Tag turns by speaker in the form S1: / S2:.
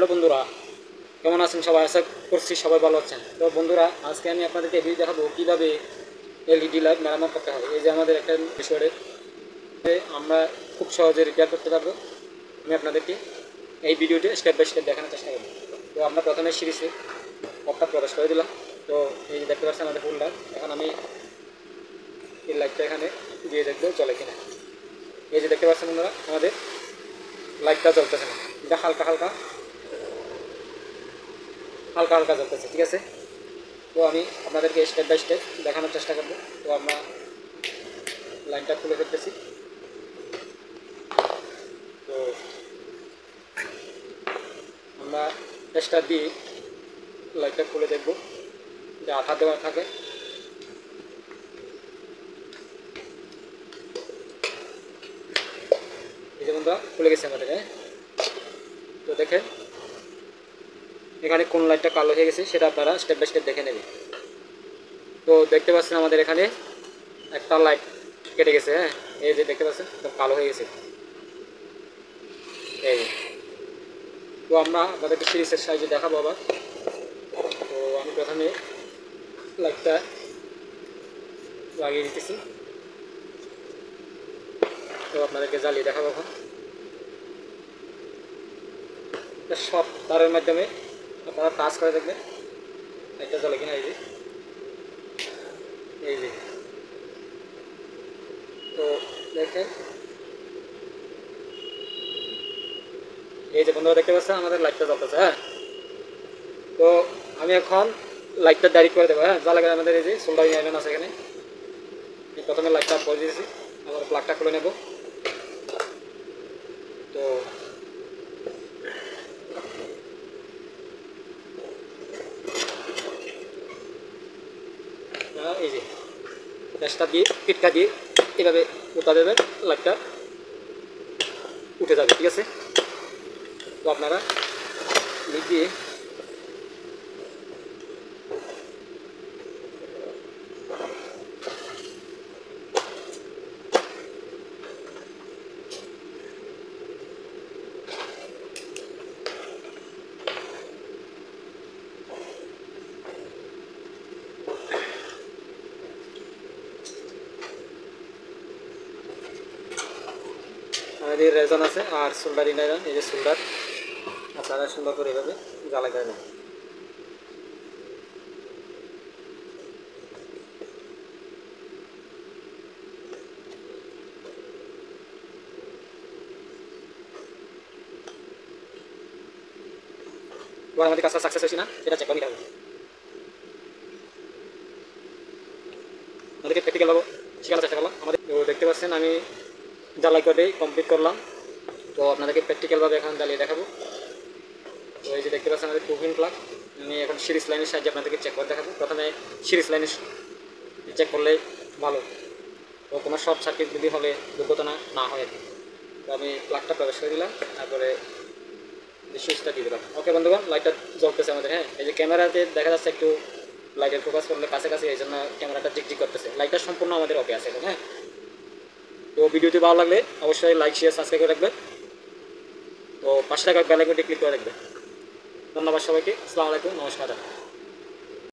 S1: Hello বন্ধুরা, কেমন আছেন সবাই? আশা করছি সবাই ভালো আছেন। তো বন্ধুরা, আজকে আমি আপনাদেরকে ভিডিও দেখাবো কীভাবে এলইডি লাইট মেরামত করতে হয়। এই যে আমাদের একটা বিষয়ে আমরা খুব সহজে রিপেয়ার করতে পারবো। আমি আপনাদেরকে এই ভিডিওটি স্টেপ বাই স্টেপ দেখানোর চেষ্টা করব। তো আমরা প্রথমে সিরিজে পথটা প্রবেশ করে দিলাম। তো এই যে দেখতে পাচ্ছেন আমাদের হোল্ডার। এখন আমি এই লাইটটা এখানে দিয়ে দেখবো চলে কিনা। এই যে দেখতে পাচ্ছেন বন্ধুরা, আমাদের লাইটটা জ্বলতেছে না, এটা হালকা হালকা হালকা হালকা জ্বলতেছে, ঠিক আছে। তো আমি আপনাদেরকে স্টেপ বাই স্টেপ দেখানোর চেষ্টা করব। তো আমরা লাইনটা খুলে ফেলতেছি। তো আমরা টেস্টার দিয়ে লাইটটা খুলে দেখব, যে আঠা দেওয়া থাকে। এই যে বন্ধুরা খুলে গেছে আমাদের। তো দেখেন এখানে কোন লাইটটা কালো হয়ে গেছে সেটা আপনারা স্টেপ বাই স্টেপ দেখে নেবেন। তো দেখতে পাচ্ছেন আমাদের এখানে একটা লাইট কেটে গেছে। এই যে দেখতে পাচ্ছেন কালো হয়ে গেছে। এই তো আমরা আপনাদেরকে সিরিজের সাইজে দেখাবো আবার। তো আমি প্রথমে লাইটটা লাগিয়ে দিতেছি। তো আপনাদেরকে জ্বালিয়ে দেখাবো। এখন সব তারের মাধ্যমে আপনারা টাচ করে দেখবেন লাইটটা জ্বলে কিনা। এই যে তো দেখেন, এই যে বন্ধুরা দেখতে পাচ্ছেন আমাদের লাইটটা জ্বলতেছে। তো আমি এখন লাইটটা ডাইরেক্ট করে দেবো। যা লাগে আমাদের এই যে সোল্ডারিং আয়রন আছে এখানে। প্রথমে লাইটটা পরে দিয়েছি, আবার প্লাগটা খুলে নেব। তো এই যে গ্যাসটা দিয়ে পিটকা দিয়ে এভাবে উঠা দেবেন, লাইটটা উঠে যাবে, ঠিক আছে। তো আপনারা লিক দিয়ে আমাদের রেজন আছে আর সোল্ডারিং আয়রন। এই যে সোল্ডার, আপনারা সুন্দর করে এভাবে জ্বালাই দেবেন। এবার আমাদের কাজটা সাকসেস হয়েছে না এটা চেক করে নিতে হবে। আমাদেরকে প্র্যাকটিক্যাল ভাবে শেখানোর চেষ্টা করলাম আমাদের। তো দেখতে পাচ্ছেন আমি জ্বালাই করে কমপ্লিট করলাম। তো আপনাদেরকে প্র্যাকটিক্যালভাবে এখন জ্বালিয়ে দেখাবো। তো এই যে দেখতে পাচ্ছেন আমাদের 2 পিন প্লাগ। আমি এখন সিরিজ লাইনের সাহায্যে আপনাদেরকে চেক করে দেখাবো। প্রথমে সিরিজ লাইনে চেক করলে ভালো। তো কোনো শর্ট সার্কিট যদি হলে দুর্ঘটনা না হয় আর কি। তো আমি প্লাগটা প্রবেশ করে দিলাম, তারপরে সুইচটা দিয়ে দিলাম। ওকে বন্ধুগণ, লাইটটা জ্বলতেছে আমাদের। এই যে ক্যামেরাতে দেখা যাচ্ছে একটু লাইটের ফোকাস করলে কাছাকাছি, এই জন্য ক্যামেরাটা ঝিকঝিক করতেছে। লাইটটা সম্পূর্ণ আমাদের ওকে আছে এখন। তো ভিডিওটি ভালো লাগলে অবশ্যই লাইক শেয়ার সাবস্ক্রাইব করে রাখবেন। তো 5 টাকার বেল আইকনটি ক্লিক করে রাখবেন। ধন্যবাদ সবাইকে। আসসালামু আলাইকুম, নমস্কার।